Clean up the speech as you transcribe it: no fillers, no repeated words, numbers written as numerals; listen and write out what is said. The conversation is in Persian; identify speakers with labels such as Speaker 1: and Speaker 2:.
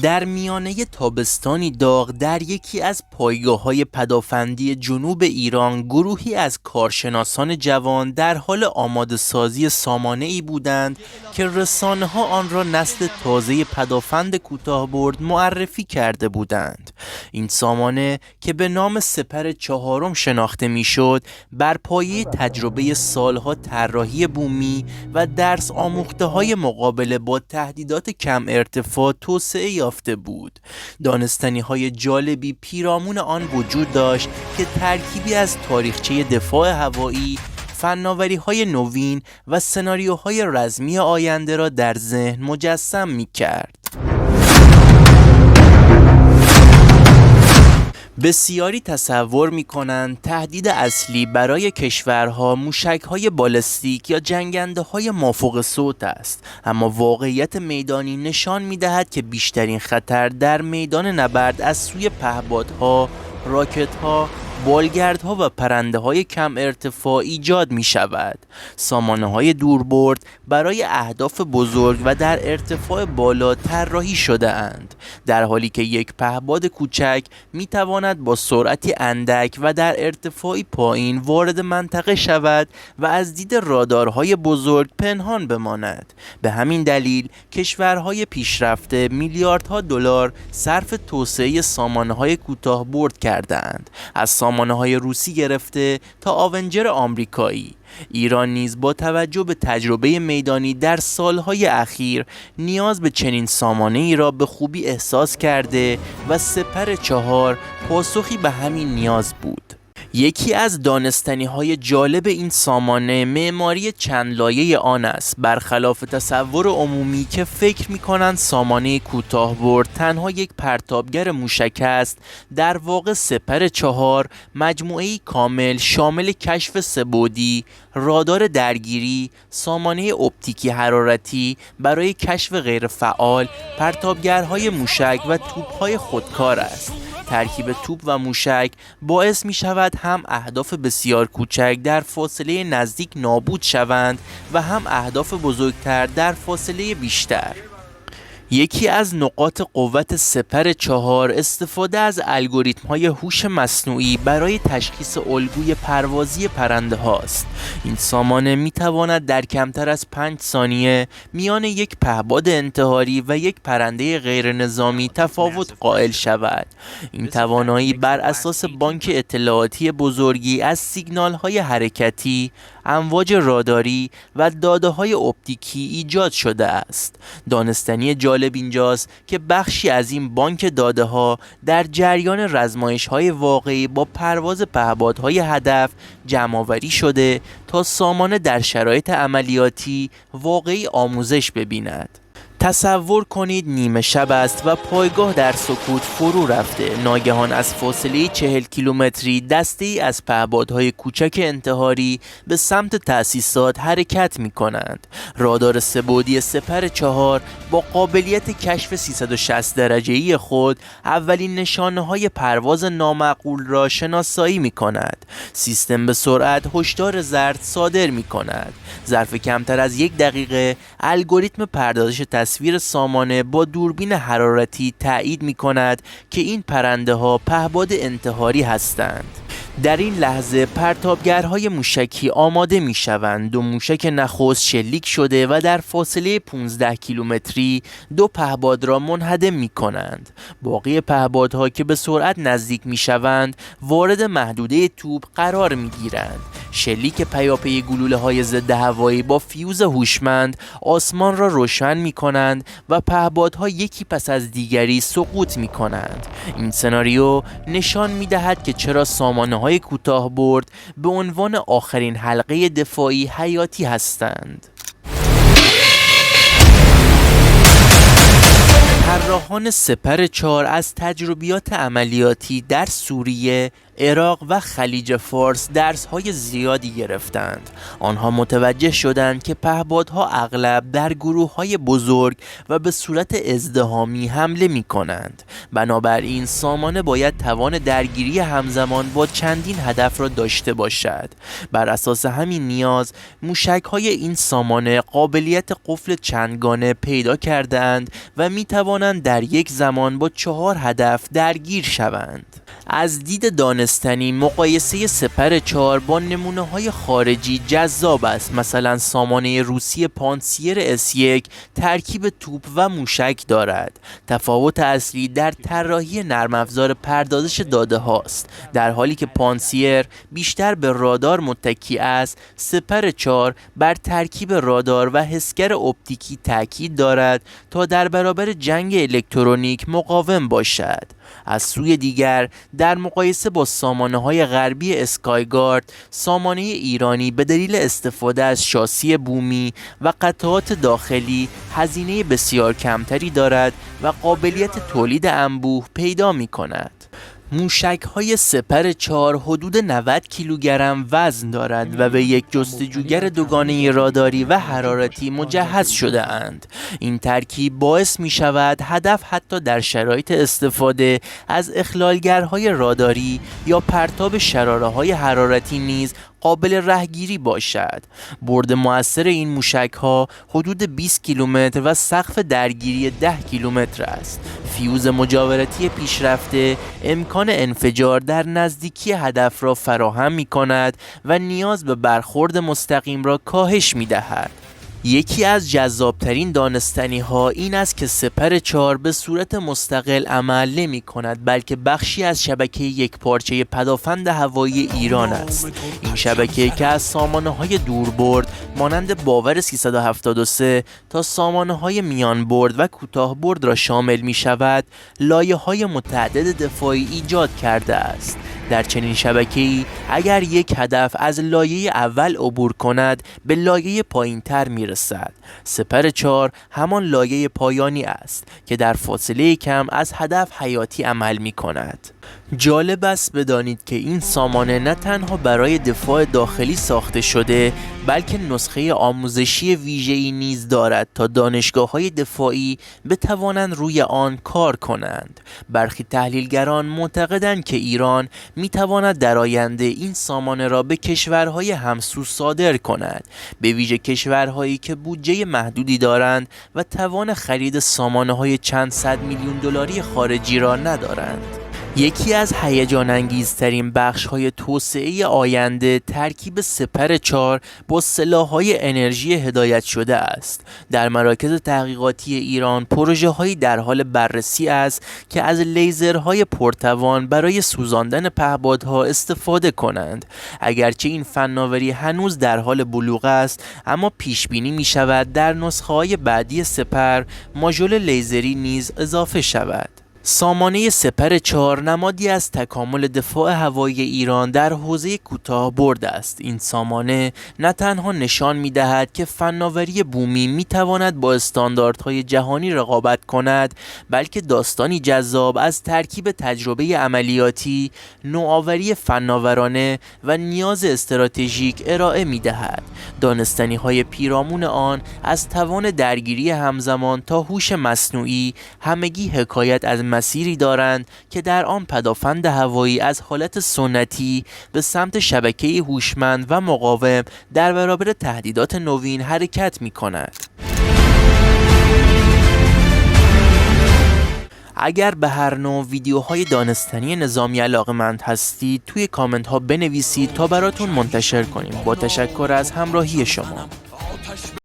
Speaker 1: در میانه تابستانی داغ در یکی از پایگاه‌های پدافندی جنوب ایران گروهی از کارشناسان جوان در حال آماده سازی سامانه‌ای بودند که رسانه‌ها آن را نسل تازه پدافند کوتاه‌برد معرفی کرده بودند. این سامانه که به نام سپر چهارم شناخته می‌شد، بر پایه تجربه سالها طراحی بومی و درس آموخته‌های مقابله با تهدیدات کم ارتفاع توسعه یافته بود. دانستنی‌های جالبی پیرامون آن وجود داشت که ترکیبی از تاریخچه دفاع هوایی، فناوری‌های نوین و سناریوهای رزمی آینده را در ذهن مجسم می‌کرد. بسیاری تصور می‌کنند تهدید اصلی برای کشورها موشک‌های بالستیک یا جنگنده‌های مافوق صوت است، اما واقعیت میدانی نشان می‌دهد که بیشترین خطر در میدان نبرد از سوی پهپادها، راکت‌ها، بالگردها و پرنده‌های کم ارتفاع ایجاد می‌شود. سامانه‌های دوربرد برای اهداف بزرگ و در ارتفاع بالا طراحی شده اند، در حالی که یک پهپاد کوچک می‌تواند با سرعتی اندک و در ارتفاعی پایین وارد منطقه شود و از دید رادارهای بزرگ پنهان بماند. به همین دلیل کشورهای پیشرفته میلیاردها دلار صرف توسعه سامانه‌های کوتاه‌برد کردند، از سامانه‌های روسی گرفته تا آونجر آمریکایی. ایران نیز با توجه به تجربه میدانی در سالهای اخیر نیاز به چنین سامانه‌ای را به خوبی احساس کرده و سپر چهار پاسخی به همین نیاز بود. یکی از دانستنی‌های جالب این سامانه معماری چند لایه آن است، برخلاف تصور عمومی که فکر می‌کنند سامانه کوتاه‌برد تنها یک پرتابگر موشک است. در واقع سپر چهار مجموعه‌ای کامل شامل کشف سه‌بعدی، رادار درگیری، سامانه اپتیکی حرارتی برای کشف غیرفعال، پرتابگرهای موشک و توپ‌های خودکار است. ترکیب توپ و موشک باعث می شود هم اهداف بسیار کوچک در فاصله نزدیک نابود شوند و هم اهداف بزرگتر در فاصله بیشتر. یکی از نقاط قوت سپر چهار استفاده از الگوریتم‌های هوش مصنوعی برای تشخیص الگوی پروازی پرنده هاست. این سامانه می‌تواند در کمتر از 5 ثانیه میان یک پهپاد انتحاری و یک پرنده غیر نظامی تفاوت قائل شود. این توانایی بر اساس بانک اطلاعاتی بزرگی از سیگنال‌های حرکتی، امواج راداری و داده‌های اپتیکی ایجاد شده است. دانستنی جالب اینجاست که بخشی از این بانک داده‌ها در جریان رزمایش‌های واقعی با پرواز پهپادهای هدف جمع‌آوری شده تا سامانه در شرایط عملیاتی واقعی آموزش ببیند. تصور کنید نیمه شب است و پایگاه در سکوت فرو رفته. ناگهان از فاصله 40 کیلومتری دسته‌ای از پهپادهای کوچک انتحاری به سمت تأسیسات حرکت می کنند. رادار سه‌بعدی سپر چهار با قابلیت کشف 360 درجه‌ای خود اولین نشانه‌های پرواز نامعقول را شناسایی می کند. سیستم به سرعت هشدار زرد صادر می کند. ظرف کمتر از 1 دقیقه الگوریتم پردازش تصویر سامانه با دوربین حرارتی تایید می کند که این پرنده ها پهپاد انتحاری هستند. در این لحظه پرتابگرهای موشکی آماده می شوند. 2 موشک نخست شلیک شده و در فاصله 15 کیلومتری 2 پهپاد را منهدم می کنند. باقی پهپادها که به سرعت نزدیک می شوند وارد محدوده توپ قرار می گیرند. شلیک پیاپی گلوله‌های ضد هوایی با فیوز هوشمند آسمان را روشن می کنند و پهپادها یکی پس از دیگری سقوط می کنند. این سناریو نشان می دهد که چرا سامانه‌های کوتاه‌برد به عنوان آخرین حلقه دفاعی حیاتی هستند. طراحان سپر چهار از تجربیات عملیاتی در سوریه، عراق و خلیج فارس درس‌های زیادی گرفتند. آنها متوجه شدند که پهپادها اغلب در گروه‌های بزرگ و به صورت ازدحامی حمله می‌کنند. بنابراین سامانه باید توان درگیری همزمان با چندین هدف را داشته باشد. بر اساس همین نیاز، موشک‌های این سامانه قابلیت قفل چندگانه پیدا کردند و می‌توانند در یک زمان با 4 هدف درگیر شوند. از دید دانستنی مقایسه سپر 4 با نمونه‌های خارجی جذاب است. مثلا سامانه روسی پانسیر S1 ترکیب توپ و موشک دارد. تفاوت اصلی در طراحی نرم افزار پردازش داده هاست. در حالی که پانسیر بیشتر به رادار متکی است، سپر 4 بر ترکیب رادار و حسگر اپتیکی تاکید دارد تا در برابر جنگ الکترونیک مقاوم باشد. از سوی دیگر در مقایسه با سامانه‌های غربی اسکایگارد، سامانه ایرانی به دلیل استفاده از شاسی بومی و قطعات داخلی هزینه بسیار کمتری دارد و قابلیت تولید انبوه پیدا می‌کند. موشک‌های سپر 4 حدود 90 کیلوگرم وزن دارد و به یک جستجوگر دوگانه راداری و حرارتی مجهز شده اند. این ترکیب باعث می شود هدف حتی در شرایط استفاده از اخلالگرهای راداری یا پرتاب شراره‌های حرارتی نیز قابل رهگیری باشد. برد مؤثر این موشک‌ها حدود 20 کیلومتر و سقف درگیری 10 کیلومتر است. فیوز مجاورتی پیشرفته امکان انفجار در نزدیکی هدف را فراهم می‌کند و نیاز به برخورد مستقیم را کاهش می‌دهد. یکی از جذابترین دانستنی ها این است که سپر 4 به صورت مستقل عمل نمی کند، بلکه بخشی از شبکه یک پارچه پدافند هوایی ایران است. این شبکه که از سامانه های دوربرد مانند باور 373 تا سامانه های میان برد و کوتاه برد را شامل می شود، لایه های متعدد دفاعی ایجاد کرده است. در چنین شبکه‌ای اگر یک هدف از لایه اول عبور کند به لایه پایین‌تر میرسد. سپر 4 همان لایه پایانی است که در فاصله کم از هدف حیاتی عمل می‌کند. جالب است بدانید که این سامانه نه تنها برای دفاع داخلی ساخته شده، بلکه نسخه آموزشی ویژه‌ای نیز دارد تا دانشگاه‌های دفاعی بتوانند روی آن کار کنند. برخی تحلیلگران معتقدند که ایران می‌تواند در آینده این سامانه را به کشورهای همسو صادر کند، به ویژه کشورهایی که بودجه محدودی دارند و توان خرید سامانه‌های چند صد میلیون دلاری خارجی را ندارند. یکی از هیجان انگیزترین بخش‌های توسعه آینده ترکیب سپر 4 با سلاح‌های انرژی هدایت شده است. در مراکز تحقیقاتی ایران پروژه‌هایی در حال بررسی است که از لیزرهای پرتوان برای سوزاندن پهپادها استفاده کنند. اگرچه این فناوری هنوز در حال بلوغ است، اما پیش بینی می‌شود در نسخه‌های بعدی سپر ماژول لیزری نیز اضافه شود. سامانه سپر 4 نمادی از تکامل دفاع هوایی ایران در حوزه کوتاه برد است. این سامانه نه تنها نشان می‌دهد که فناوری بومی می‌تواند با استانداردهای جهانی رقابت کند، بلکه داستانی جذاب از ترکیب تجربه عملیاتی، نوآوری فناورانه و نیاز استراتژیک ارائه می‌دهد. دانستنی‌های پیرامون آن از توان درگیری همزمان تا هوش مصنوعی همگی حکایت از مسیری دارند که در آن پدافند هوایی از حالت سنتی به سمت شبکه هوشمند و مقاوم در برابر تهدیدات نوین حرکت می‌کند. اگر به هر نوع ویدیوهای دانستنی نظامی علاقه‌مند هستید توی کامنت ها بنویسید تا براتون منتشر کنیم. با تشکر از همراهی شما.